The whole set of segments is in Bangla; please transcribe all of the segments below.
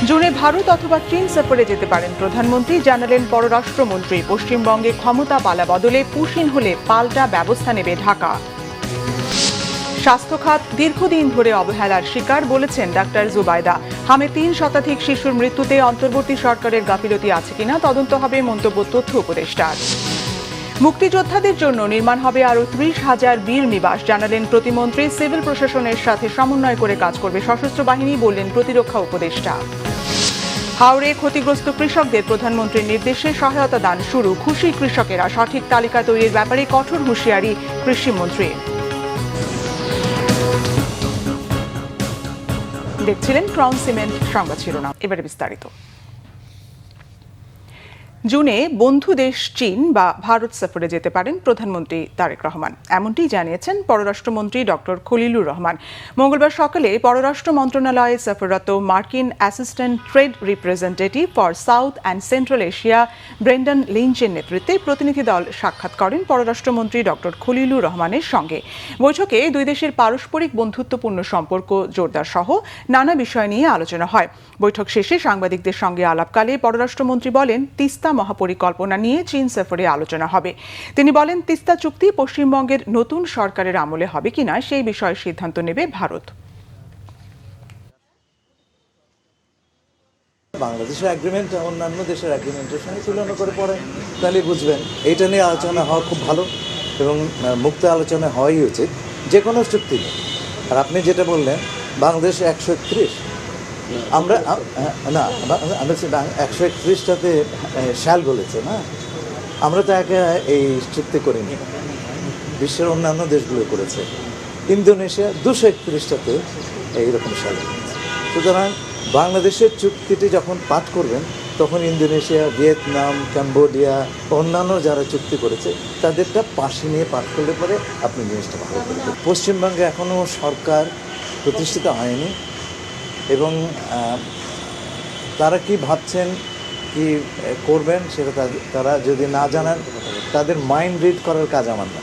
জুনে ভারত অথবা চীন সফরে যেতে পারেন প্রধানমন্ত্রী, জানালেন পররাষ্ট্রমন্ত্রী। পশ্চিমবঙ্গে ক্ষমতা পালা বদলে পুশিন হলে পাল্টা ব্যবস্থা নেবে ঢাকা। স্বাস্থ্য খাত দীর্ঘদিন ধরে অবহেলার শিকার, বলেছেন ডাক্তার জুবাইদা। হামে ৩ শতাধিক শিশুর মৃত্যুতে অন্তর্বর্তী সরকারের গাফিলতি আছে কিনা তদন্ত হবে, মন্তব্য তথ্য উপদেষ্টার। মুক্তিযোদ্ধাদের জন্য নির্মাণ হবে আরও ৩০,০০০ বীর নিবাস, জানালেন প্রতিমন্ত্রী। সিভিল প্রশাসনের সাথে সমন্বয় করে কাজ করবে সশস্ত্র বাহিনী, বললেন প্রতিরক্ষা উপদেষ্টা। হাওড়ে ক্ষতিগ্রস্ত কৃষকদের প্রধানমন্ত্রীর নির্দেশে সহায়তা দান শুরু। খুশি কৃষকেরা, সঠিক তালিকা তৈরির ব্যাপারে কঠোর হুঁশিয়ারি কৃষিমন্ত্রী। দেখছিলেন ক্রাউন সিমেন্ট সংবাদ শিরোনাম, এবারে বিস্তারিত। জুনে বন্ধু দেশ চীন বা ভারত সফরে যেতে পারেন প্রধানমন্ত্রী তারেক রহমান, এমনটি জানিয়েছেন পররাষ্ট্রমন্ত্রী ডক্টর খলিলুর রহমান। মঙ্গলবার সকালে পররাষ্ট্র মন্ত্রণালয়ে সফররত মার্কিন assistant trade representative for South and Central Asia Brendan লিঞ্চের নেতৃত্বে প্রতিনিধি দল সাক্ষাৎ করেন পররাষ্ট্রমন্ত্রী ডক্টর খলিলুর রহমানের সঙ্গে। বৈঠকে দুই দেশের পারস্পরিক বন্ধুত্বপূর্ণ সম্পর্ক জোরদার সহ নানা বিষয় নিয়ে আলোচনা হয়। বৈঠক শেষে সাংবাদিকদের সঙ্গে আলাপকালে পররাষ্ট্রমন্ত্রী বলেন, তিস্তা মহাপরিকল্পনা নিয়ে চীন সফরে আলোচনা হবে। তিনি বলেন, তিস্তা চুক্তি পশ্চিমবঙ্গের নতুন সরকারের আমলে হবে কিনা সেই বিষয়ে সিদ্ধান্ত নেবে ভারত। বাংলাদেশের এগ্রিমেন্ট অন্যান্য দেশের এগ্রিমেন্টের সঙ্গে তুলনা করে পড়ে, তাহলে বুঝবেন এইটা নিয়ে আলোচনা হওয়া খুব ভালো এবং মুক্ত আলোচনা হওয়াই উচিত যে কোনো চুক্তি নিয়ে। আর আপনি যেটা বললেন বাংলাদেশ 131, আমরা না 131টাতে শ্যাল বলেছে না, আমরা তো একে এই চুক্তি করিনি, বিশ্বের অন্যান্য দেশগুলো করেছে। ইন্দোনেশিয়া 231টাতে এইরকম শ্যাল। সুতরাং বাংলাদেশের চুক্তিটি যখন পাঠ করবেন তখন ইন্দোনেশিয়া, ভিয়েতনাম, কম্বোডিয়া, অন্যান্য যারা চুক্তি করেছে তাদেরটা পাশে নিয়ে পাঠ করলে পরে আপনি জিনিসটা ভালো করবেন। পশ্চিমবঙ্গে এখনও সরকার প্রতিষ্ঠিত হয়নি এবং তারা কি ভাবছেন কি করবেন সেটা তারা যদি না জানান, তাদের মাইন্ড রিড করার কাজ আমার না।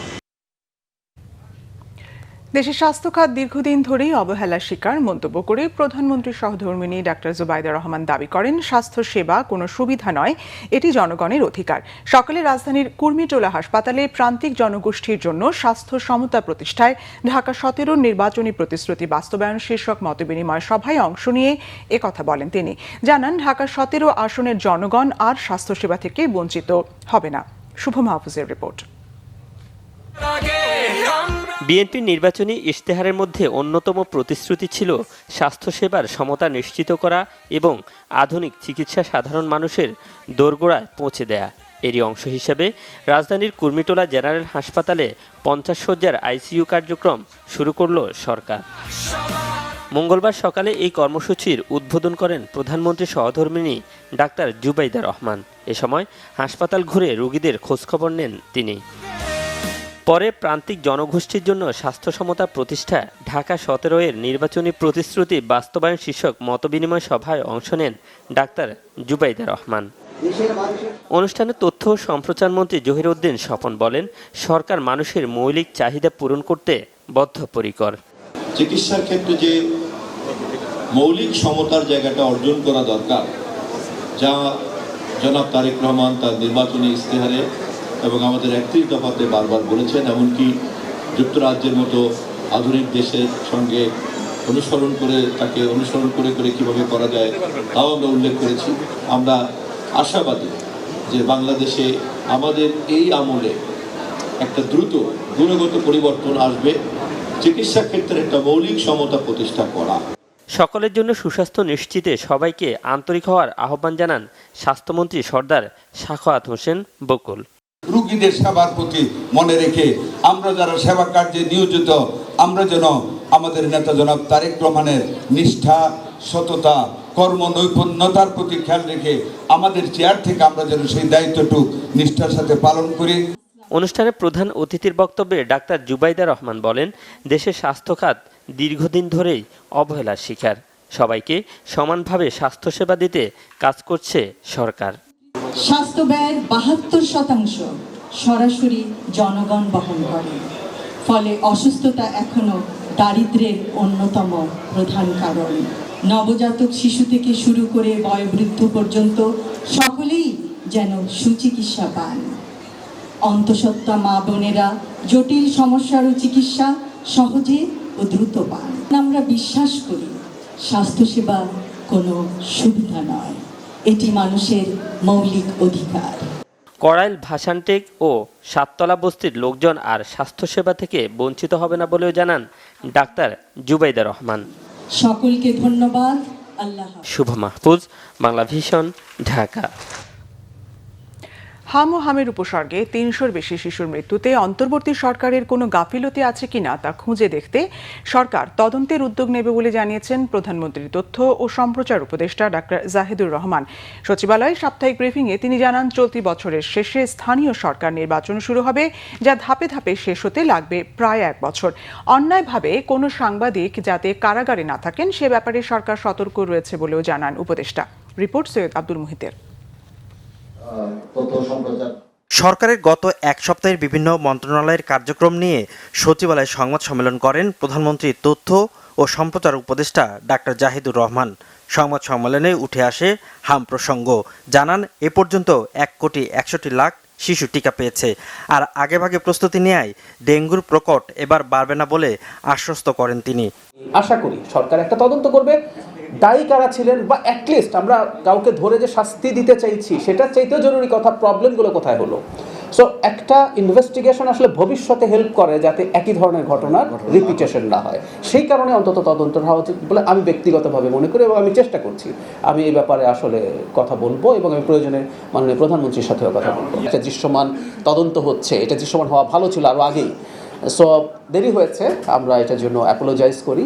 দেশের স্বাস্থ্য খাত দীর্ঘদিন ধরেই অবহেলার শিকার, মন্তব্য করে প্রধানমন্ত্রীর সহধর্মিণী ডাক্তার জুবাইদা রহমান দাবি করেন, স্বাস্থ্য সেবা কোনো সুবিধা নয়, এটি জনগণের অধিকার। সকালে রাজধানীর কুর্মিটোলা হাসপাতালে প্রান্তিক জনগোষ্ঠীর জন্য স্বাস্থ্য সমতা প্রতিষ্ঠায় ঢাকা 17 নির্বাচনী প্রতিশ্রুতি বাস্তবায়ন শীর্ষক মতবিনিময় সভায় অংশ নিয়ে একথা বলেন তিনি। জানান, ঢাকা 17 আসনের জনগণ আর স্বাস্থ্যসেবা থেকে বঞ্চিত হবে না। শুভ মাহফুজের রিপোর্ট। বিএনপির নির্বাচনী ইশতেহারের মধ্যে অন্যতম প্রতিশ্রুতি ছিল স্বাস্থ্যসেবার সমতা নিশ্চিত করা এবং আধুনিক চিকিৎসা সাধারণ মানুষের দোরগোড়ায় পৌঁছে দেয়া। এরই অংশ হিসেবে রাজধানীর কুর্মিটোলা জেনারেল হাসপাতালে 50 শয্যার আইসিইউ কার্যক্রম শুরু করল সরকার। মঙ্গলবার সকালে এই কর্মসূচির উদ্বোধন করেন প্রধানমন্ত্রী সহধর্মিণী ডাক্তার জুবাইদা রহমান। এ সময় হাসপাতাল ঘুরে রোগীদের খোঁজখবর নেন তিনি। পরে প্রান্তিক জনগোষ্ঠীর জন্য স্বাস্থ্য সমতা প্রতিষ্ঠা ঢাকা 17 এর নির্বাচনী প্রতিশ্রুতি বাস্তবায়ন শীর্ষক মতবিনিময় সভায় অংশ নেন ডাক্তার জুবাইদা রহমান। অনুষ্ঠানে তথ্য ও সম্প্রচার মন্ত্রী জহিরউদ্দিন স্বপন বলেন, সরকার মানুষের মৌলিক চাহিদা পূরণ করতে বদ্ধপরিকর। চিকিৎসার ক্ষেত্রে যে মৌলিক সমতার জায়গাটা অর্জন করা দরকার, যা জনাব তারেক রহমান তার নির্বাচনী ইশতেহারে এবং আমাদের 31 দফাতে বারবার বলেছেন, এমনকি যুক্তরাজ্যের মতো আধুনিক দেশের সঙ্গে তাকে অনুসরণ করে কীভাবে করা যায় তাও আমরা উল্লেখ করেছি। আমরা আশাবাদী যে বাংলাদেশে আমাদের এই আমলে একটা দ্রুত গুণগত পরিবর্তন আসবে, চিকিৎসা ক্ষেত্রে একটা মৌলিক সমতা প্রতিষ্ঠা করা। সকলের জন্য সুস্বাস্থ্য নিশ্চিতে সবাইকে আন্তরিক হওয়ার আহ্বান জানান স্বাস্থ্যমন্ত্রী সর্দার সাখাওয়াত হোসেন বকুল। রোগীদের সেবার প্রতি মনে রেখে আমরা যারা সেবা কার্যে নিয়োজিত, আমরা যেন আমাদের নেতা জনাব তারেক রহমানের নিষ্ঠা, সততা, কর্ম নৈপুণ্যতার প্রতি খেয়াল রেখে আমাদের চেয়ার থেকে আমরা যেন সেই দায়িত্বটুকু নিষ্ঠার সাথে পালন করি। অনুষ্ঠানে প্রধান অতিথির বক্তব্যে ডাক্তার জুবাইদা রহমান বলেন, দেশের স্বাস্থ্য খাত দীর্ঘদিন ধরেই অবহেলার শিকার, সবাইকে সমানভাবে স্বাস্থ্যসেবা দিতে কাজ করছে সরকার। স্বাস্থ্য ব্যয়ের 72% সরাসরি জনগণ বহন করে, ফলে অসুস্থতা এখনো দারিদ্র্যের অন্যতম প্রধান কারণ। নবজাতক শিশু থেকে শুরু করে বয়োবৃদ্ধ পর্যন্ত সকলেই যেন সুচিকিৎসা পান। অন্তঃসত্ত্বা মা বোনেরা জটিল সমস্যারও চিকিৎসা সহজে ও দ্রুত পান। আমরা বিশ্বাস করি স্বাস্থ্যসেবা কোনো সুবিধা নয়, এটি মানুষের মৌলিক অধিকার। কড়াইল ভাসানটেক ও সাততলা বস্তির লোকজন আর স্বাস্থ্যসেবা থেকে বঞ্চিত হবে না বলেও জানান ডাক্তার জুবাইদা রহমান। সকলকে ধন্যবাদ। আল্লাহ হাফেজ। শুভ মাহফুজ, বাংলা ভিশন, ঢাকা। হাম ও হামের উপসর্গে ৩০০-র বেশি শিশুর মৃত্যুতে অন্তর্বর্তী সরকারের কোনো গাফিলতি আছে কিনা তা খুঁজে দেখতে সরকার তদন্তের উদ্যোগ নেবে বলে জানিয়েছেন প্রধানমন্ত্রীর তথ্য ও সম্প্রচার উপদেষ্টা ডাক্তার জাহিদুর রহমান। সচিবালয়ে সাপ্তাহিক ব্রিফিংয়ে তিনি জানান, চলতি বছরের শেষে স্থানীয় সরকার নির্বাচন শুরু হবে, যা ধাপে ধাপে শেষ হতে লাগবে প্রায় ১ বছর। অন্যায়ভাবে কোনো সাংবাদিক যাতে কারাগারে না থাকেন সে ব্যাপারে সরকার সতর্ক রয়েছে বলেও জানান উপদেষ্টা। রিপোর্ট সৈয়দ আব্দুল মুহিতের। সরকারের গত এক সপ্তাহের বিভিন্ন মন্ত্রণালয়ের কার্যক্রম নিয়ে সচিবালয়ে সংবাদ সম্মেলন করেন প্রধানমন্ত্রীর তথ্য ও সম্প্রচার উপদেষ্টা ডাক্তার জাহিদুর রহমান। সংবাদ সম্মেলনে উঠে আসে হাম প্রসঙ্গ। জানান, এ পর্যন্ত ১,৬১,০০,০০০ শিশু টিকা পেয়েছে, আর আগেভাগে প্রস্তুতি নেয় ডেঙ্গুর প্রকট এবার বাড়বে না বলে আশ্বস্ত করেন তিনি। আশা করি সরকার একটা তদন্ত করবে, দায়ী কারা ছিলেন, বা অ্যাটলিস্ট আমরা কাউকে ধরে যে শাস্তি দিতে চাইছি সেটার চাইতেও জরুরি কথা প্রবলেমগুলো কোথায় হলো। সো একটা ইনভেস্টিগেশন আসলে ভবিষ্যতে হেল্প করে যাতে একই ধরনের ঘটনার রিপিটেশন না হয়। সেই কারণে অন্তত তদন্ত হওয়া উচিত বলে আমি ব্যক্তিগতভাবে মনে করি এবং আমি চেষ্টা করছি। আমি এই ব্যাপারে আসলে কথা বলবো এবং আমি প্রয়োজনে মাননীয় প্রধানমন্ত্রীর সাথেও কথা বলবো। একটা দৃশ্যমান তদন্ত হচ্ছে, এটা দৃশ্যমান হওয়া ভালো ছিল আরও আগেই, সো দেরি হয়েছে, আমরা এটার জন্য অ্যাপোলোজাইজ করি।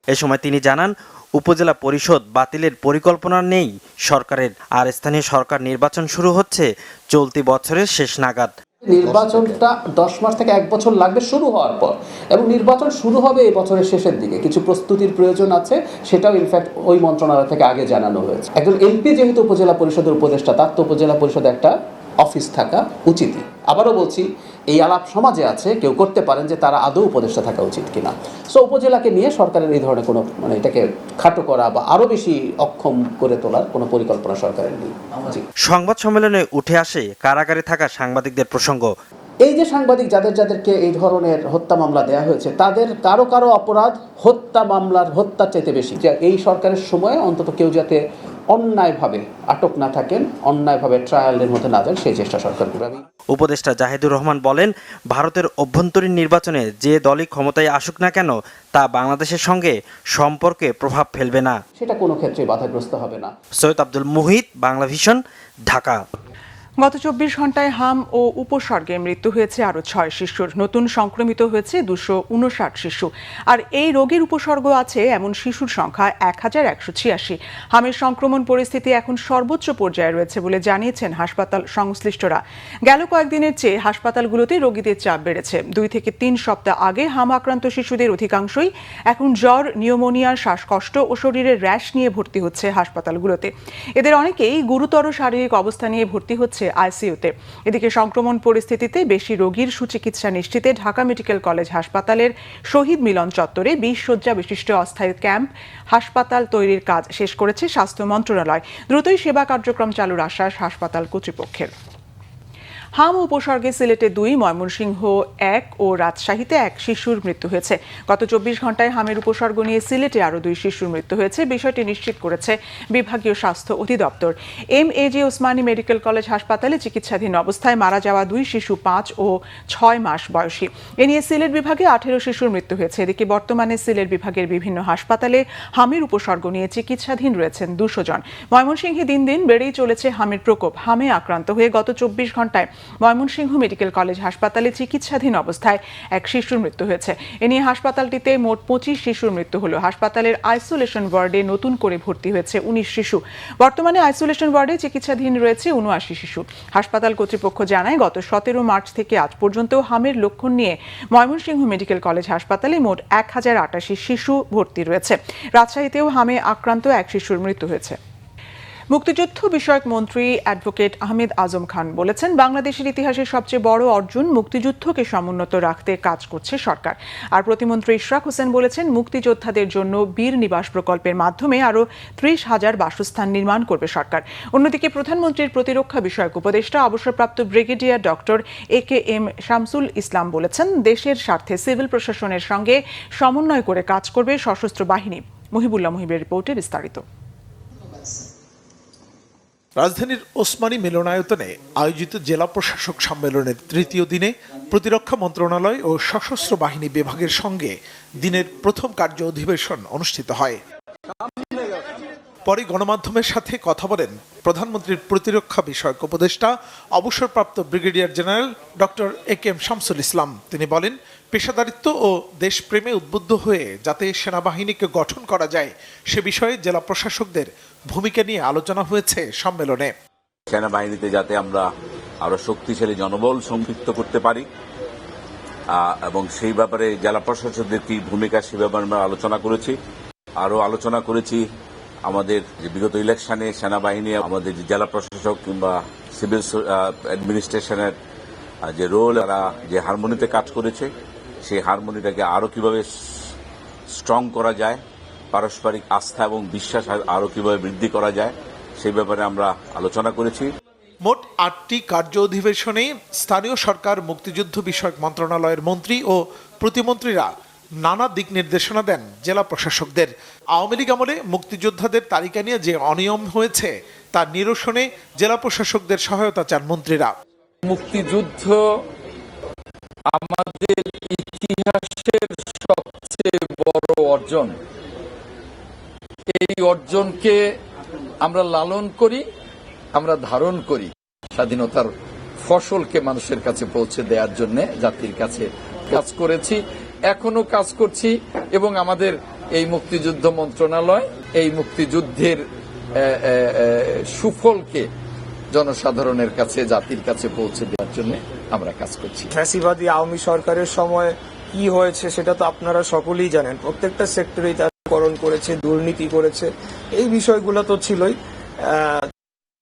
এ সময় তিনি জানান, উপজেলা পরিষদ বাতিলের পরিকল্পনা নেই সরকারের, আর স্থানীয় সরকার নির্বাচন শুরু হচ্ছে চলতি বছরের শেষ নাগাদ। নির্বাচনটা 10 মাস থেকে 1 বছর লাগবে শুরু হওয়ার পর, এবং নির্বাচন শুরু হবে এই বছরের শেষের দিকে। কিছু প্রস্তুতির প্রয়োজন আছে, সেটাও ইনফ্যাক্ট ওই মন্ত্রণালয় থেকে আগে জানানো হয়েছে। একজন এমপি যেহেতু উপজেলা পরিষদের উপদেষ্টা, তার তো উপজেলা পরিষদে একটা অফিস থাকা উচিতই। আবারও বলছি, এই আলাপ সমাজে আছে, কেউ করতে পারেন যে তারা আদৌ উপদেষ্টা থাকা উচিত কিনা। সো উপজেলাকে নিয়ে সরকারের এই ধরনের কোনো এটাকে খাটো করা বা আরও বেশি অক্ষম করে তোলার কোনো পরিকল্পনা সরকারের নেই। সংবাদ সম্মেলনে উঠে আসে কারাগারে থাকা সাংবাদিকদের প্রসঙ্গ। এই যে সাংবাদিক যাদেরকে এই ধরনের হত্যা মামলা দেওয়া হয়েছে, তাদের কারো অপরাধ হত্যা মামলার হত্যার চাইতে বেশি। এই সরকারের সময়ে অন্তত কেউ যাতে অন্যায়ভাবে আটক না থাকেন, অন্যায়ভাবে ট্রায়ালের মধ্যে না যান, সেই চেষ্টা সরকার করবে। উপদেষ্টা জাহিদুর রহমান বলেন, ভারতের অভ্যন্তরীণ নির্বাচনে যে দলই ক্ষমতায় আসুক না কেন তা বাংলাদেশের সঙ্গে সম্পর্কে প্রভাব ফেলবে না, সেটা কোনো ক্ষেত্রে বাধাগ্রস্ত হবে না। সৈয়দ আব্দুল মুহিত, বাংলা ভিশন, ঢাকা। গত ২৪ ঘন্টায় হাম ও উপসর্গে মৃত্যু হয়েছে আরও ৬ শিশুর। নতুন সংক্রমিত হয়েছে ২৫৯ শিশু। আর এই রোগের উপসর্গ আছে এমন শিশুর সংখ্যা ১,১৮৬। হামের সংক্রমণ পরিস্থিতি এখন সর্বোচ্চ পর্যায়ে রয়েছে বলে জানিয়েছেন হাসপাতাল সংশ্লিষ্টরা। গেল কয়েকদিনের চেয়ে হাসপাতালগুলোতে রোগীদের চাপ বেড়েছে। ২ থেকে ৩ সপ্তাহ আগে হাম আক্রান্ত শিশুদের অধিকাংশই এখন জ্বর, নিউমোনিয়া, শ্বাসকষ্ট ও শরীরের র্যাশ নিয়ে ভর্তি হচ্ছে হাসপাতালগুলোতে। এদের অনেকেই গুরুতর শারীরিক অবস্থা নিয়ে ভর্তি হচ্ছে আইসিইউতে। এদিকে সংক্রমণ পরিস্থিতিতে বেশি রোগীর সুচিকিৎসা নিশ্চিতে ঢাকা মেডিকেল কলেজ হাসপাতালের শহীদ মিলন চত্বরে ২০ শয্যা বিশিষ্ট অস্থায়ী ক্যাম্প হাসপাতাল তৈরির কাজ শেষ করেছে স্বাস্থ্য মন্ত্রণালয়। দ্রুতই সেবা কার্যক্রম চালুর আশ্বাস হাসপাতাল কর্তৃপক্ষের। হাম উপসর্গে সিলেটে ২, ময়মনসিংহ ১ ও রাজশাহীতে ১ শিশুর মৃত্যু হয়েছে। গত ২৪ ঘন্টায় হামের উপসর্গ নিয়ে সিলেটে আরও ২ শিশুর মৃত্যু হয়েছে। বিষয়টি নিশ্চিত করেছে বিভাগীয় স্বাস্থ্য অধিদপ্তর। এমএজি ওসমানী মেডিকেল কলেজ হাসপাতালে চিকিৎসাধীন অবস্থায় মারা যাওয়া ২ শিশু ৫ ও ৬ মাস বয়সী। এ নিয়ে সিলেট বিভাগে ১৮ শিশুর মৃত্যু হয়েছে। এদিকে বর্তমানে সিলেট বিভাগের বিভিন্ন হাসপাতালে হামের উপসর্গ নিয়ে চিকিৎসাধীন রয়েছেন ২০০ জন। ময়মনসিংহে দিন দিন বেড়েই চলেছে হামের প্রকোপ। হামে আক্রান্ত হয়ে গত ২৪ ঘন্টায় ময়মনসিংহ মেডিকেল কলেজ হাসপাতালে চিকিৎসাধীন অবস্থায় ১ শিশুর মৃত্যু হয়েছে। এ নিয়ে হাসপাতালটিতে মোট ২৫ শিশুর মৃত্যু হলো। হাসপাতালের আইসোলেশন ওয়ার্ডে নতুন করে ভর্তি হয়েছে ১৯ শিশু। বর্তমানে আইসোলেশন ওয়ার্ডে চিকিৎসাধীন রয়েছে ৭৯ শিশু। হাসপাতাল কর্তৃপক্ষ জানায়, গত ১৭ মার্চ থেকে আজ পর্যন্ত হামের লক্ষণ নিয়ে ময়মনসিংহ মেডিকেল কলেজ হাসপাতালে মোট ১,০৮৮ শিশু ভর্তি রয়েছে। রাজশাহীতেও হামে আক্রান্ত ১ শিশুর মৃত্যু হয়েছে। মুক্তিযুদ্ধ বিষয়ক মন্ত্রী অ্যাডভোকেট আহমেদ আজম খান বলেছেন, বাংলাদেশের ইতিহাসের সবচেয়ে বড় অর্জন মুক্তিযুদ্ধকে সমুন্নত রাখতে কাজ করছে সরকার। আর প্রতিমন্ত্রী ইশরাক হোসেন বলেছেন, মুক্তিযোদ্ধাদের জন্য বীর নিবাস প্রকল্পের মাধ্যমে আরও 30,000 বাসস্থান নির্মাণ করবে সরকার। অন্যদিকে প্রধানমন্ত্রীর প্রতিরক্ষা বিষয়ক উপদেষ্টা অবসরপ্রাপ্ত ব্রিগেডিয়ার ডক্টর AKM শামসুল ইসলাম বলেছেন, দেশের স্বার্থে সিভিল প্রশাসনের সঙ্গে সমন্বয় করে কাজ করবে সশস্ত্র বাহিনী। মুহিবুল্লাহ মুহিবের রিপোর্টে বিস্তারিত। রাজধানীর ওসমানী মিলনায়তনে আয়োজিত জেলা প্রশাসক সম্মেলনের তৃতীয় দিনে প্রতিরক্ষা মন্ত্রণালয় ও সশস্ত্র বাহিনী বিভাগের সঙ্গে দিনের প্রথম কার্য অধিবেশন অনুষ্ঠিত হয়। পরে গণমাধ্যমের সাথে কথা বলেন প্রধানমন্ত্রীর প্রতিরক্ষা বিষয়ক উপদেষ্টা অবসরপ্রাপ্ত brigadier general doctor AKM Shamsul Islam. তিনি বলেন, পেশাদারিত্ব ও দেশপ্রেমে উদ্বুদ্ধ হয়ে যাতে সেনাবাহিনীকে গঠন করা যায় সে বিষয়ে জেলা প্রশাসকদের ভূমিকা নিয়ে আলোচনা হয়েছে সম্মেলনে। সেনাবাহিনীতে যাতে আমরা আরো শক্তিশালী জনবল সম্পৃক্ত করতে পারি এবং সেই ব্যাপারে জেলা প্রশাসকদের কি ভূমিকা সে ব্যাপারে আমরা আলোচনা করেছি। আরও আলোচনা করেছি আমাদের যে বিগত ইলেকশনে সেনাবাহিনী আমাদের যে জেলা প্রশাসক কিংবা সিভিল অ্যাডমিনিস্ট্রেশনের যে রোল, তারা যে হারমোনিতে কাজ করেছে সেই হারমোনিটাকে আরও কিভাবে স্ট্রং করা যায়, পারস্পরিক আস্থা এবং বিশ্বাস আরও কিভাবে বৃদ্ধি করা যায় সেই ব্যাপারে আমরা আলোচনা করেছি। মোট 8টি কার্য অধিবেশনে স্থানীয় সরকার, মুক্তিযুদ্ধ বিষয়ক মন্ত্রণালয়ের মন্ত্রী ও প্রতিমন্ত্রীরা নানা দিক নির্দেশনা দেন জেলা প্রশাসকদের। আওয়ামী লীগ আমলে মুক্তিযোদ্ধাদের তালিকা নিয়ে যে অনিয়ম হয়েছে তা নিরসনে জেলা প্রশাসকদের সহায়তা চান মন্ত্রীরা। মুক্তিযুদ্ধ আমাদের ইতিহাসের সবচেয়ে বড় অর্জন। এই অর্জনকে আমরা লালন করি, আমরা ধারণ করি। স্বাধীনতার ফসলকে মানুষের কাছে পৌঁছে দেওয়ার জন্য জাতির কাছে কাজ করেছি, এখনো কাজ করছি এবং আমাদের এই মুক্তিযুদ্ধ মন্ত্রণালয় এই মুক্তিযুদ্ধের সুফলকে জনসাধারণের কাছে, জাতির কাছে পৌঁছে দেওয়ার জন্য আমরা কাজ করছি। ফ্যাসিবাদী আওয়ামী সরকারের সময় কি হয়েছে সেটা তো আপনারা সকলেই জানেন। প্রত্যেকটা সেক্টরেই তারা করেছে, দুর্নীতি করেছে, এই বিষয়গুলো তো ছিলই।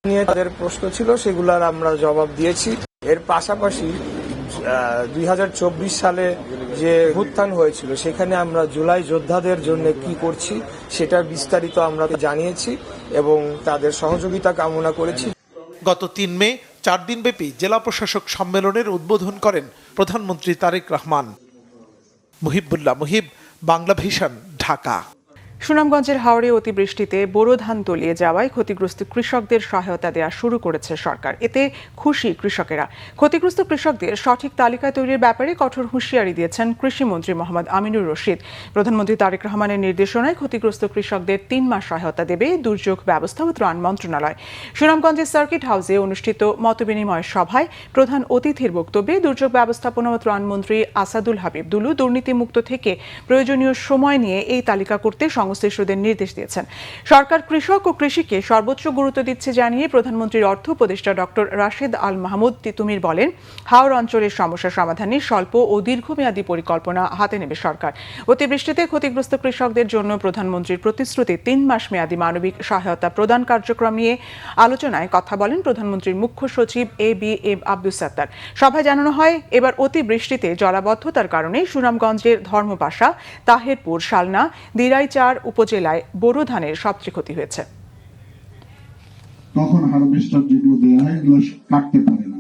নিয়ে তাদের প্রশ্ন ছিল, সেগুলার আমরা জবাব দিয়েছি। এর পাশাপাশি 2024 সালে যে অভ্যুত্থান হয়েছিল সেখানে আমরা জুলাই যোদ্ধাদের জন্য কি করছি সেটার বিস্তারিত আমরা জানিয়েছি এবং তাদের সহযোগিতা কামনা করেছি। গত 3 মে 4 দিনব্যাপী জেলা প্রশাসক সম্মেলনের উদ্বোধন করেন প্রধানমন্ত্রী তারেক রহমান। মুহিবুল্লাহ মুহিব, বাংলা ভিশন, ঢাকা। সুনামগঞ্জের হাওড়ে অতিবৃষ্টিতে বোরো ধান তলিয়ে যাওয়ায় ক্ষতিগ্রস্ত কৃষকদের সহায়তা দেওয়া শুরু করেছে সরকার। এতে খুশি কৃষকেরা। ক্ষতিগ্রস্ত কৃষকদের সঠিক তালিকা তৈরির ব্যাপারে কঠোর হুঁশিয়ারি দিয়েছেন কৃষিমন্ত্রী মোহাম্মদ আমিনুর রশিদ। প্রধানমন্ত্রী তারেক রহমানের নির্দেশনায় ক্ষতিগ্রস্ত কৃষকদের 3 মাস সহায়তা দেবে দুর্যোগ ব্যবস্থা ও ত্রাণ মন্ত্রণালয়। সুনামগঞ্জের সার্কিট হাউসে অনুষ্ঠিত মতবিনিময় সভায় প্রধান অতিথির বক্তব্যে দুর্যোগ ব্যবস্থাপনা ও ত্রাণ মন্ত্রী আসাদুল হাবিব দুলু দুর্নীতিমুক্ত থেকে প্রয়োজনীয় সময় নিয়ে এই তালিকা করতে সংশ্লিষ্টদের নির্দেশ দিয়েছেন। সরকার কৃষক ও কৃষিকে সর্বোচ্চ গুরুত্ব দিচ্ছে জানিয়ে প্রধানমন্ত্রীর অর্থ উপদেষ্টা ডক্টর রাশেদ আল মাহমুদ তিতুমির বলেন, হাওর অঞ্চলের সমস্যা সমাধানে স্বল্প ও দীর্ঘমেয়াদী পরিকল্পনা হাতে নেবে সরকার। অতিবৃষ্টিতে ক্ষতিগ্রস্ত কৃষকদের জন্য প্রধানমন্ত্রীর প্রতিশ্রুতি 3 মাস মেয়াদী মানবিক সহায়তা প্রদান কার্যক্রম নিয়ে আলোচনায় কথা বলেন প্রধানমন্ত্রীর মুখ্য সচিব ABM আব্দুস সাত্তার। সভায় জানানো হয়, এবার অতিবৃষ্টিতে জলাবদ্ধতার কারণে সুনামগঞ্জের ধর্মপাশা, তাহেরপুর, শালনা, দিরাইচার উপজেলায় বোরো ধানের সবচেয়ে ক্ষতি হয়েছে। তখন হারভেস্টার যেগুলো দেওয়া হয় এগুলো কাটতে পারে না।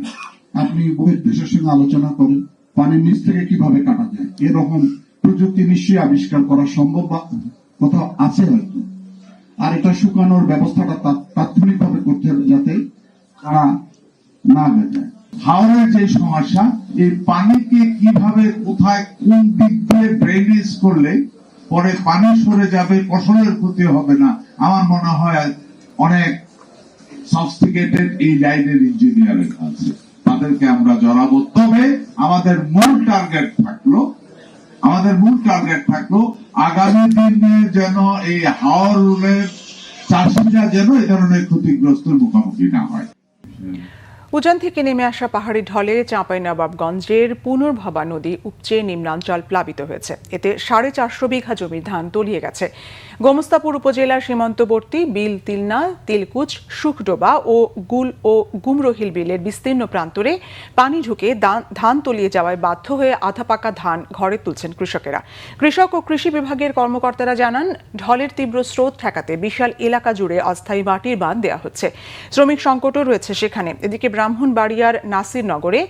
আপনি বহুত দেশের সঙ্গে আলোচনা করেন পানির নিচ থেকে কিভাবে কাটা যায়, এরকম প্রযুক্তি নিশ্চয়ই আবিষ্কার করা সম্ভব বা কোথাও আছে হয়তো। আর এটা শুকানোর ব্যবস্থাটা তাৎক্ষণিকভাবে করতে হবে যাতে কারা না যায়। হাওরের যে সমস্যা, এই পানিকে কিভাবে কোথায় কোন দিক দিয়ে ড্রেনেজ করলে পরে পানি সরে যাবে, ফসলের ক্ষতি হবে না। আমার মনে হয় অনেক সফিস্টিকেটেড এই লাইনের ইঞ্জিনিয়ারিং আছে, তাদেরকে আমরা জড়াবো। তবে আমাদের মূল টার্গেট থাকলো আগামী দিনে যেন এই হাওর রুলের চাষিরা যেন এই ধরনের ক্ষতিগ্রস্তের মুখোমুখি না হয়। উজান থেকে নেমে আসা পাহাড়ি ঢলে চাঁপাইনবাবগঞ্জের পুনর্ভবা নদী উপচে নিম্নাঞ্চল প্লাবিত হয়েছে। এতে 450 বিঘা জমির ধান তলিয়ে গেছে। গোমস্তাপুর উপজেলার সীমান্তবর্তী বিল তিলনা, তিলকুচ, সুখডোবা ও গুমরহিল বিলের বিস্তীর্ণ প্রান্তরে পানি ঢুকে ধান তলিয়ে যাওয়ায় বাধ্য হয়ে আধা পাকা ধান ঘরে তুলছেন কৃষকেরা। কৃষক ও কৃষি বিভাগের কর্মকর্তারা জানান, ঢলের তীব্র স্রোত ঠেকাতে বিশাল এলাকা জুড়ে অস্থায়ী মাটির বাঁধ দেওয়া হচ্ছে। শ্রমিক সংকটও রয়েছে সেখানে। এদিকে ব্রাহ্মণবাড়িয়ার নাসিরনগরে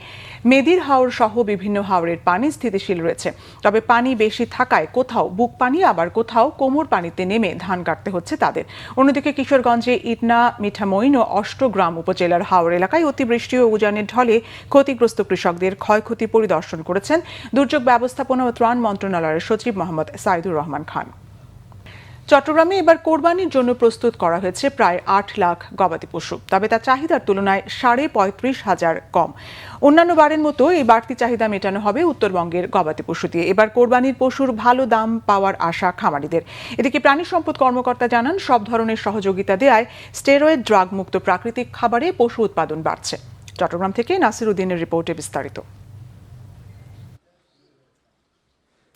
মেদির হাওর সহ বিভিন্ন হাওরের পানি স্থিতিশীল রয়েছে। তবে পানি বেশি থাকায় কোথাও বুক পানি, আবার কোথাও কোমর পানিতে নেমে ধান কাটতে হচ্ছে তাদের। অন্যদিকে কিশোরগঞ্জে ইটনা, মিঠামইন ও অষ্টগ্রাম উপজেলার হাওর এলাকায় অতিবৃষ্টি ও উজানের ঢলে ক্ষতিগ্রস্ত কৃষকদের ক্ষয়ক্ষতি পরিদর্শন করেছেন দুর্যোগ ব্যবস্থাপনা ও ত্রাণ মন্ত্রণালয়ের সচিব মোহাম্মদ সাইদুর রহমান খান। চট্টগ্রামে এবার কোরবানির জন্য প্রস্তুত করা হয়েছে প্রায় 8 লাখ গবাদি পশু। তবে তা চাহিদার তুলনায় 35,500 কম। অন্যান্য বারের মতো এই বাড়তি চাহিদা মেটানো হবে উত্তরবঙ্গের গবাদি পশু দিয়ে। এবার কোরবানির পশুর ভালো দাম পাওয়ার আশা খামারিদের। এদিকে প্রাণী সম্পদ কর্মকর্তা জানান, সব ধরনের সহযোগিতা দেয়ায় স্টেরয়েড ড্রাগ মুক্ত প্রাকৃতিক খাবারে পশু উৎপাদন বাড়ছে। চট্টগ্রাম থেকে নাসির উদ্দিনের রিপোর্টে বিস্তারিত।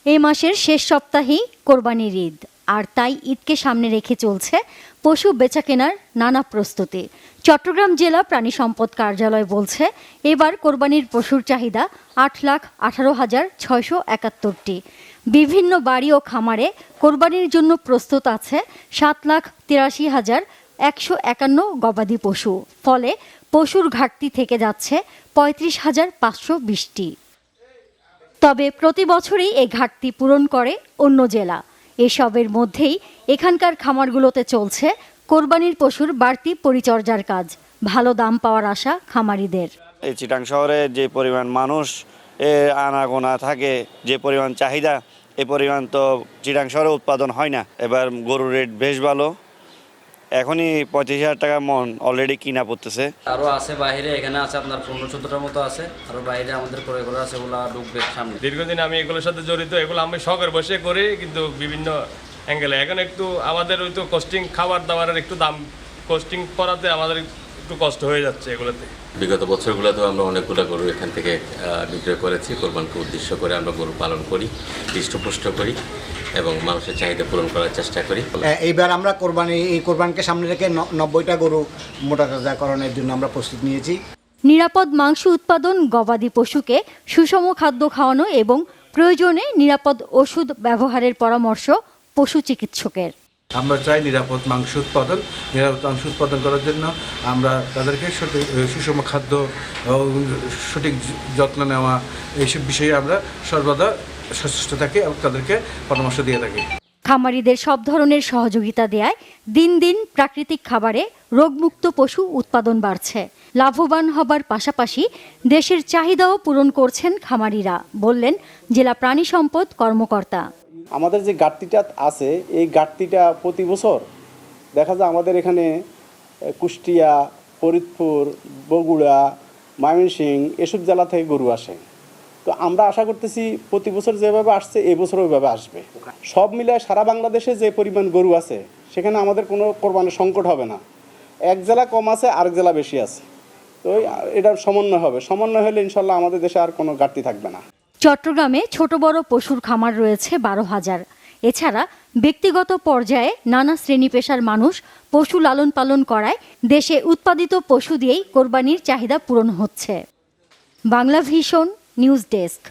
এই মাসের শেষ সপ্তাহেই কোরবানির ঈদ, আর তাই ঈদকে সামনে রেখে চলছে পশু বেচাকেনার নানা প্রস্তুতি। চট্টগ্রাম জেলা প্রাণী সম্পদ কার্যালয় বলছে, এবার কোরবানির পশুর চাহিদা 8,18,671টি। বিভিন্ন বাড়ি ও খামারে কোরবানির জন্য প্রস্তুত আছে 7,83,151 গবাদি পশু। ফলে পশুর ঘাটতি থেকে যাচ্ছে 35,520টি। তবে প্রতি বছরই এই ঘাটতি পূরণ করে অন্য জেলা। এসবের মধ্যেই এখানকার খামারগুলোতে চলছে কোরবানির পশুর বাড়তি পরিচর্যার কাজ। ভালো দাম পাওয়ার আশা খামারিদের। এই চিটাং শহরে যে পরিমাণ মানুষ আনাগোনা থাকে, যে পরিমাণ চাহিদা, এই পরিমাণ তো চিটাং শহরে উৎপাদন হয় না। এবার গরুর রেট বেশ ভালো, এখনই 35,000 টাকা মন অলরেডি কিনা পড়তেছে। আরো আছে বাইরে, এখানে আছে আপনার 15-14টার মতো আছে, আরো বাইরে আমাদের করে আছে, ওগুলো ঢুকবে সামনে। দীর্ঘদিন আমি এগুলোর সাথে জড়িত, এগুলো আমি শখের বসে করি, কিন্তু বিভিন্ন অ্যাঙ্গেলে এখন একটু আমাদের ওই তো কস্টিং, খাবার দাবারের একটু দাম কস্টিং করাতে আমাদের একটু কষ্ট হয়ে যাচ্ছে এগুলোতে। বিগত বছরগুলোতেও আমরা অনেকগুলো গরু এখান থেকে বিক্রয় করেছি। কোরবানকে উদ্দেশ্য করে আমরা গরু পালন করি, হৃষ্টপুষ্ট করি এবং মানুষের চাহিদা পূরণ করার চেষ্টা করি। এইবার আমরা কোরবানকে সামনে রেখে 90টা গরু মোটাতাজাকরণের জন্য আমরা প্রস্তুত নিয়েছি। নিরাপদ মাংস উৎপাদন, গবাদি পশুকে সুষম খাদ্য খাওয়ানো এবং প্রয়োজনে নিরাপদ ওষুধ ব্যবহারের পরামর্শ পশু চিকিৎসকের। আমরা চাই নিরাপদ মাংস উৎপাদন। নিরাপদ মাংস উৎপাদন করার জন্য আমরা তাদেরকে সুষম খাদ্য, সঠিক যত্ন নেওয়া, এইসব বিষয়ে আমরা সর্বদা সচেষ্ট থাকি এবং তাদেরকে পরামর্শ দিয়ে থাকি। খামারিদের সব ধরনের সহযোগিতা দেয়ায় দিন দিন প্রাকৃতিক খাবারে রোগমুক্ত পশু উৎপাদন বাড়ছে। লাভবান হবার পাশাপাশি দেশের চাহিদাও পূরণ করছেন খামারিরা, বললেন জেলা প্রাণী সম্পদ কর্মকর্তা। আমাদের যে ঘাটতিটা আছে, এই ঘাটতিটা প্রতি বছর দেখা যায় আমাদের এখানে কুষ্টিয়া, ফরিদপুর, বগুড়া, ময়মনসিংহ এসব জেলা থেকে গরু আসে। তো আমরা আশা করতেছি প্রতি বছর যেভাবে আসছে এবছর ওইভাবে আসবে। সব মিলায় সারা বাংলাদেশে যে পরিমাণ গরু আছে, সেখানে আমাদের কোনো কোরবানির সংকট হবে না। এক জেলা কম আছে, আরেক জেলা বেশি আছে, তো এটার সমন্বয় হবে। সমন্বয় হলে ইনশাল্লাহ আমাদের দেশে আর কোনো ঘাটতি থাকবে না। চট্টগ্রামে ছোট বড় পশুর খামার রয়েছে 12,000। এছাড়া ব্যক্তিগত পর্যায়ে নানা শ্রেণী পেশার মানুষ পশু লালন পালন করায় দেশে উৎপাদিত পশু দিয়েই কোরবানির চাহিদা পূরণ হচ্ছে। Bangla vision news desk.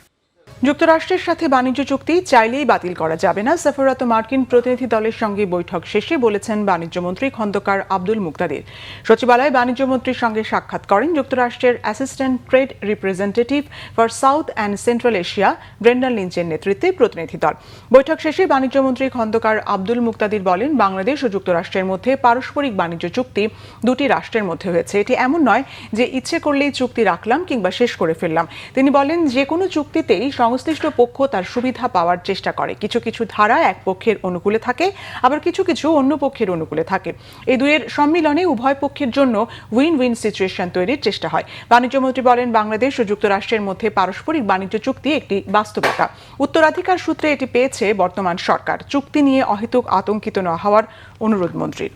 যুক্তরাষ্ট্রের সাথে বাণিজ্য চুক্তি চাইলেই বাতিল করা যাবে না, সফররত মার্কিন প্রতিনিধি দলের সঙ্গে বৈঠক শেষে বলেছেন বাণিজ্যমন্ত্রী খন্দকার আব্দুল মুকতাদির। সচিবালয়ে বাণিজ্যমন্ত্রীর সঙ্গে সাক্ষাৎ করেন যুক্তরাষ্ট্রের assistant trade representative for South and Central Asia Brendan লিঞ্চের নেতৃত্বে প্রতিনিধি দল। বৈঠক শেষে বাণিজ্যমন্ত্রী খন্দকার আব্দুল মুকতাদির বলেন, বাংলাদেশ ও যুক্তরাষ্ট্রের মধ্যে পারস্পরিক বাণিজ্য চুক্তি দুটি রাষ্ট্রের মধ্যে হয়েছে। এটি এমন নয় যে ইচ্ছে করলেই চুক্তি রাখলাম কিংবা শেষ করে ফেললাম। তিনি বলেন, যে কোনো চুক্তিতেই সংশ্লিষ্ট পক্ষ তার সুবিধা পাওয়ার চেষ্টা করে। কিছু কিছু ধারা এক পক্ষের অনুকূলে থাকে, আবার কিছু কিছু অন্য পক্ষের অনুকূলে থাকে। এই দুইয়ের সম্মিলনে উভয় পক্ষের জন্য উইন উইন সিচুয়েশন তৈরির চেষ্টা হয়। বাণিজ্যমন্ত্রী বলেন, বাংলাদেশ ও যুক্তরাষ্ট্রের মধ্যে পারস্পরিক বাণিজ্য চুক্তি একটি বাস্তবতা। উত্তরাধিকার সূত্রে এটি পেয়েছে বর্তমান সরকার। চুক্তি নিয়ে অহেতুক আতঙ্কিত না হওয়ার অনুরোধ মন্ত্রীর।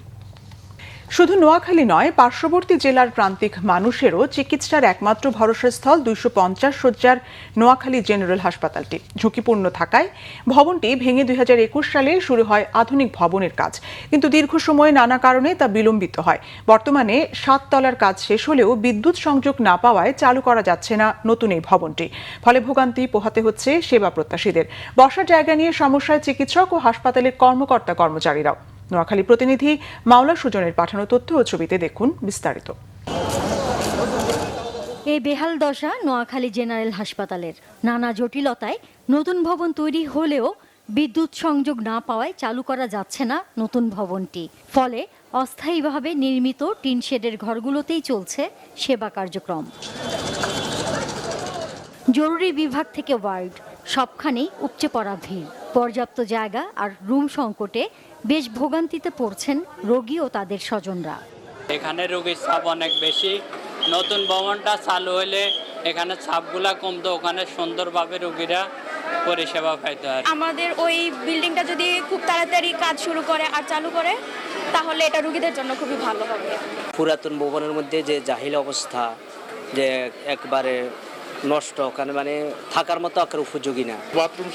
শুধু নোয়াখালী নয়, পার্শ্ববর্তী জেলার প্রান্তিক মানুষেরও চিকিৎসার একমাত্র ভরসাস্থল 250 শয্যার নোয়াখালী জেনারেল হাসপাতালটি। ঝুঁকিপূর্ণ থাকায় ভবনটি ভেঙে 2021 সালে শুরু হয় আধুনিক ভবনের কাজ, কিন্তু দীর্ঘ সময়ে নানা কারণে তা বিলম্বিত হয়। বর্তমানে 7 তলার কাজ শেষ হলেও বিদ্যুৎ সংযোগ না পাওয়ায় চালু করা যাচ্ছে না নতুন এই ভবনটি। ফলে ভোগান্তি পোহাতে হচ্ছে সেবা প্রত্যাশীদের। বসার জায়গা নিয়ে সমস্যায় চিকিৎসক ও হাসপাতালের কর্মকর্তা কর্মচারীরাও। নোয়াখালী প্রতিনিধি মাওলা সুজনের পাঠানো তথ্য ও ছবিতে দেখুন বিস্তারিত। এই বেহাল দশা নোয়াখালী জেনারেল হাসপাতালের। নানা জটিলতায় নতুন ভবন তৈরি হলেও বিদ্যুৎ সংযোগ না পাওয়ায় চালু করা যাচ্ছে না নতুন ভবনটি। ফলে অস্থায়ীভাবে নির্মিত টিন শেডের ঘরগুলোতেই চলছে সেবা কার্যক্রম। জরুরি বিভাগ থেকে ওয়ার্ড সবখানেই উপচে পড়া ভিড়। পর্যাপ্ত জায়গা আর রুম সংকটে বেশ ভোগান্তিতে পড়ছেন রোগী ও তাদের স্বজনরা। এখানে রোগীর চাপ অনেক বেশি। নতুন ভবনটা চালু হলে এখানে চাপগুলা কমতো, ওখানে সুন্দরভাবে রোগীরা পরিষেবা পাইতো। আমাদের ওই বিল্ডিংটা যদি খুব তাড়াতাড়ি কাজ শুরু করে আর চালু করে তাহলে এটা রোগীদের জন্য খুবই ভালো হবে। পুরাতন ভবনের মধ্যে যে জাহিল অবস্থা, যে একবারে নষ্ট, ওখানে মানে থাকার মতো আকার উপযোগী না। বাথরুম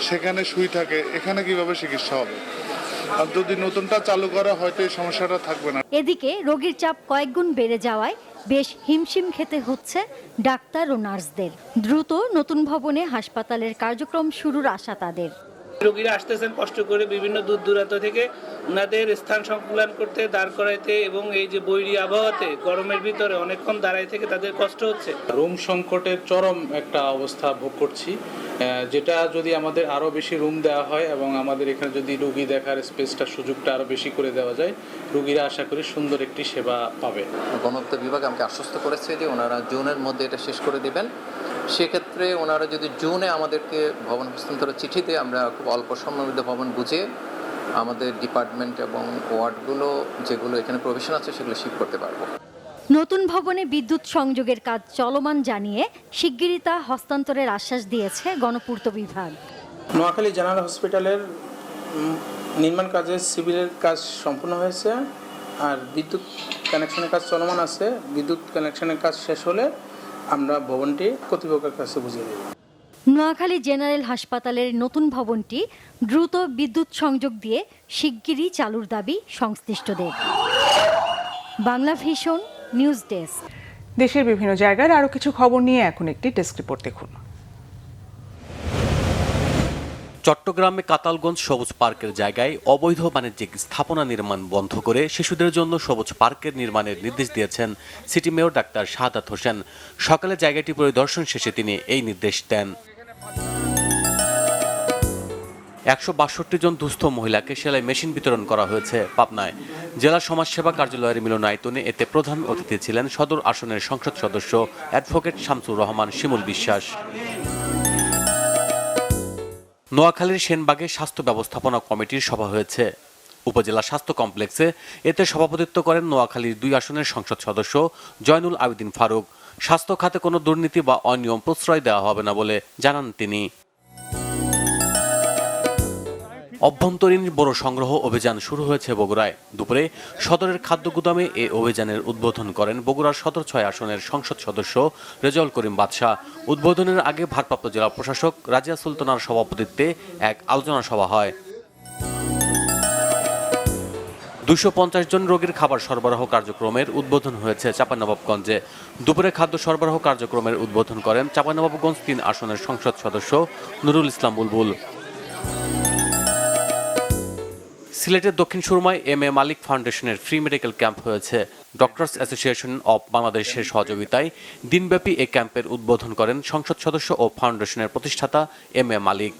সেখানে শুই থাকে, এখানে কিভাবে চিকিৎসা হবে? আর যদি নতুনটা চালু করা হয়তো এই সমস্যাটা থাকবে না। এদিকে রোগীর চাপ কয়েকগুণ বেড়ে যাওয়ায় বেশ হিমশিম খেতে হচ্ছে ডাক্তার ও নার্সদের। দ্রুত নতুন ভবনে হাসপাতালের কার্যক্রম শুরুর আশা তাদের। রোগীরা আসতেছেন কষ্ট করে বিভিন্ন দূর দূরান্ত থেকে, ওনাদের স্থান সংকুলান করতে, দাঁড় করাইতে এবং এই যে বৈরী আবহাওয়াতে গরমের ভিতরে অনেকক্ষণ দাঁড়াই থেকে তাদের কষ্ট হচ্ছে। রুম সংকটের চরম একটা অবস্থা ভোগ করছি, যেটা যদি আমাদের আরও বেশি রুম দেওয়া হয় এবং আমাদের এখানে যদি রোগী দেখার স্পেসটা সুযোগটা আরও বেশি করে দেওয়া যায়, রোগীরা আশা করি সুন্দর একটি সেবা পাবে। গণতন্ত্র বিভাগ আমাকে আশ্বস্ত করেছে যে ওনারা জুনের মধ্যে এটা শেষ করে দেবেন। সেক্ষেত্রে ওনারা যদি জুনে আমাদেরকে ভবন হস্তান্তরের চিঠিতে আমরা খুব অল্প সময়ের মধ্যে ভবন বুঝে আমাদের ডিপার্টমেন্ট এবং ওয়ার্ডগুলো যেগুলো এখানে প্রভিশন আছে সেগুলো শিফট করতে পারবো। নতুন ভবনে বিদ্যুৎ সংযোগের কাজ চলমান জানিয়ে শিগগিরই তা হস্তান্তরের আশ্বাস দিয়েছে গণপূর্ত বিভাগ। নোয়াখালী জেনারেল হসপিটালের নির্মাণ কাজের সিভিলের কাজ সম্পূর্ণ হয়েছে আর বিদ্যুৎ কানেকশনের কাজ চলমান আছে। বিদ্যুৎ কানেকশনের কাজ শেষ হলে আমরা ভবনটি কর্তৃপক্ষের কাছে বুঝিয়ে দেব। নোয়াখালী জেনারেল হাসপাতালের নতুন ভবনটি দ্রুত বিদ্যুৎ সংযোগ দিয়ে শিগগিরই চালুর দাবি সংশ্লিষ্টদের। Bangla vision news desk. দেশের বিভিন্ন জায়গার আরো কিছু খবর নিয়ে এখন একটি ডেস্ক রিপোর্ট দেখুন। চট্টগ্রামে কাতালগঞ্জ সবুজ পার্কের জায়গায় অবৈধ বাণিজ্যিক স্থাপনা নির্মাণ বন্ধ করে শিশুদের জন্য সবুজ পার্কের নির্মাণের নির্দেশ দিয়েছেন city mayor doctor Shahadat Hossain. সকালে জায়গাটি পরিদর্শন শেষে তিনি এই নির্দেশ দেন। 162 জন দুস্থ মহিলাকে সেলাই মেশিন বিতরণ করা হয়েছে পাবনায়। জেলা সমাজসেবা কার্যালয়ের মিলনায়তনে এতে প্রধান অতিথি ছিলেন সদর আসনের সংসদ সদস্য অ্যাডভোকেট শামসুর রহমান শিমুল বিশ্বাস। নোয়াখালীর সেনবাগে স্বাস্থ্য ব্যবস্থাপনা কমিটির সভা হয়েছে উপজেলা স্বাস্থ্য কমপ্লেক্সে। এতে সভাপতিত্ব করেন নোয়াখালীর 2 আসনের সংসদ সদস্য জয়নুল আবেদিন ফারুক। স্বাস্থ্য খাতে কোনো দুর্নীতি বা অনিয়ম প্রশ্রয় দেওয়া হবে না বলে জানান তিনি। অভ্যন্তরীণ বড় সংগ্রহ অভিযান শুরু হয়েছে বগুড়ায়। দুপুরে সদরের খাদ্য গুদামে এ অভিযানের উদ্বোধন করেন বগুড়ার সদর 6 আসনের সংসদ সদস্য রেজাউল করিম বাদশা। উদ্বোধনের আগে ভারপ্রাপ্ত জেলা প্রশাসক রাজিয়া সুলতানার সভাপতিত্বে এক আলোচনা সভা হয়। 250 জন রোগীর খাবার সরবরাহ কার্যক্রমের উদ্বোধন হয়েছে চাঁপাইনবাবগঞ্জে। দুপুরে খাদ্য সরবরাহ কার্যক্রমের উদ্বোধন করেন চাঁপাইনবাবগঞ্জ 3 আসনের সংসদ সদস্য নুরুল ইসলাম বুলবুল। সিলেটের দক্ষিণ সুরমায় এম এ মালিক ফাউন্ডেশনের ফ্রি মেডিকেল ক্যাম্প হয়েছে। ডক্টরস অ্যাসোসিয়েশন অব বাংলাদেশের সহযোগিতায় দিনব্যাপী এই ক্যাম্পের উদ্বোধন করেন সংসদ সদস্য ও ফাউন্ডেশনের প্রতিষ্ঠাতা এম এ মালিক।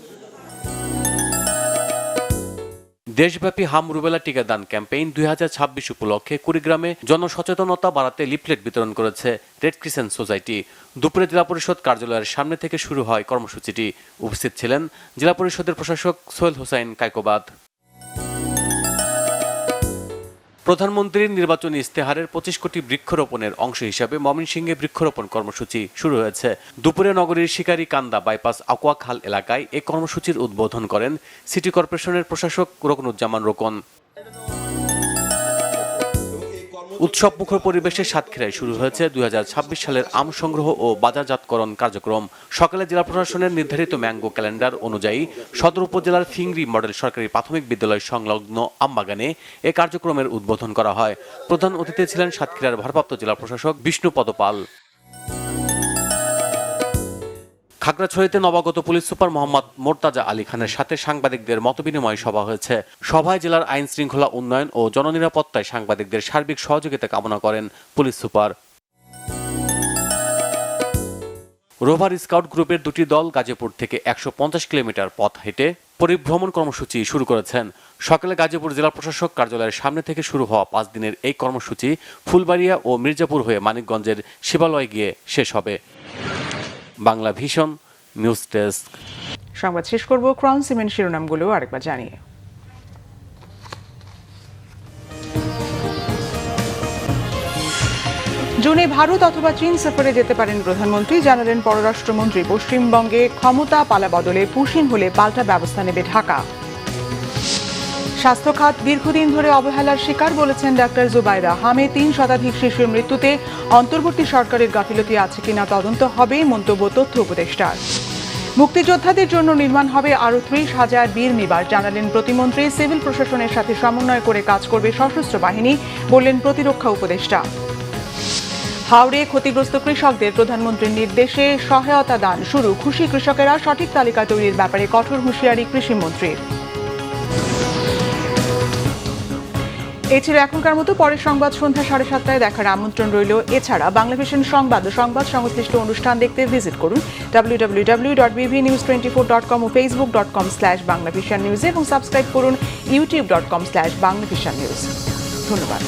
দেশব্যাপী হাম রুবেলা টিকাদান ক্যাম্পেইন 2026 উপলক্ষে কুড়িগ্রামে জনসচেতনতা বাড়াতে লিফলেট বিতরণ করেছে রেড ক্রিসেন্ট সোসাইটি। দুপুরে জেলা পরিষদ কার্যালয়ের সামনে থেকে শুরু হয় কর্মসূচিটি। উপস্থিত ছিলেন জেলা পরিষদের প্রশাসক সোহেল হোসাইন কায়কোবাদ। প্রধানমন্ত্রীর নির্বাচনী ইস্তেহারের 25 কোটি বৃক্ষরোপণের অংশ হিসাবে ময়মনসিংহে বৃক্ষরোপণ কর্মসূচি শুরু হয়েছে। দুপুরে নগরীর শিকারী কান্দা বাইপাস আকুয়াখাল এলাকায় এই কর্মসূচির উদ্বোধন করেন সিটি কর্পোরেশনের প্রশাসক রোকনুজ্জামান রোকন। উৎসব মুখর পরিবেশে সাতক্ষীরায় শুরু হয়েছে 2026 সালের আম সংগ্রহ ও বাজারজাতকরণ কার্যক্রম। সকালে জেলা প্রশাসনের নির্ধারিত ম্যাঙ্গো ক্যালেন্ডার অনুযায়ী সদর উপজেলার ফিংরি মডেল সরকারি প্রাথমিক বিদ্যালয় সংলগ্ন আমবাগানে এ কার্যক্রমের উদ্বোধন করা হয়। প্রধান অতিথি ছিলেন সাতক্ষীরার ভারপ্রাপ্ত জেলা প্রশাসক বিষ্ণুপদ পাল। খাগড়াছড়িতে নবাগত পুলিশ সুপার মোহাম্মদ মোর্তাজা আলী খানের সাথে সাংবাদিকদের মতবিনিময় সভা হয়েছে। সভায় জেলার আইন শৃঙ্খলা উন্নয়ন ও জননিরাপত্তায় সাংবাদিকদের সার্বিক সহযোগিতা কামনা করেন পুলিশ সুপার। রোভার স্কাউট গ্রুপের দুটি দল গাজীপুর থেকে 150 কিলোমিটার পথ হেঁটে পরিভ্রমণ কর্মসূচি শুরু করেছেন। সকালে গাজীপুর জেলা প্রশাসক কার্যালয়ের সামনে থেকে শুরু হওয়া 5 দিনের এই কর্মসূচি ফুলবাড়িয়া ও মির্জাপুর হয়ে মানিকগঞ্জের শিবালয়ে গিয়ে শেষ হবে। Bangla vision news desk. সংবাদ শেষ করব ক্রাউন সিমেন্ট শিরোনামগুলো আরেকবার জানিয়ে। জুনে ভারত অথবা চীন সফরে যেতে পারেন প্রধানমন্ত্রী, জানালেন পররাষ্ট্রমন্ত্রী। পশ্চিমবঙ্গে ক্ষমতা পালা বদলে পুশিন হলে পাল্টা ব্যবস্থা নেবে ঢাকা। স্বাস্থ্য খাত দীর্ঘদিন ধরে অবহেলার শিকার, বলেছেন ডাক্তার জুবাইরা হামে। 3 শতাধিক শিশুর মৃত্যুতে অন্তর্বর্তী সরকারের গাফিলতি আছে কিনা তদন্ত হবে, মন্তব্য তথ্য উপদেষ্টার। মুক্তিযোদ্ধাদের জন্য নির্মাণ হবে আরও 30,000 বীর নিবাস, জানালেন প্রতিমন্ত্রী। সিভিল প্রশাসনের সাথে সমন্বয় করে কাজ করবে সশস্ত্র বাহিনী, বললেন প্রতিরক্ষা উপদেষ্টা। হাওড়ে ক্ষতিগ্রস্ত কৃষকদের প্রধানমন্ত্রীর নির্দেশে সহায়তা দান শুরু। খুশি কৃষকেরা, সঠিক তালিকা তৈরির ব্যাপারে কঠোর হুঁশিয়ারি কৃষিমন্ত্রীর। এই ছিল এখনকার মতো। পরের সংবাদ সন্ধ্যা 7:30টায় দেখার আমন্ত্রণ রইল। এছাড়া বাংলা ভিশন সংবাদ ও সংবাদ সংশ্লিষ্ট অনুষ্ঠান দেখতে ভিজিট করুন www.bbnews24.com ও facebook.com/banglavishannews এবং সাবস্ক্রাইব করুন youtube.com/banglavishannews। ধন্যবাদ।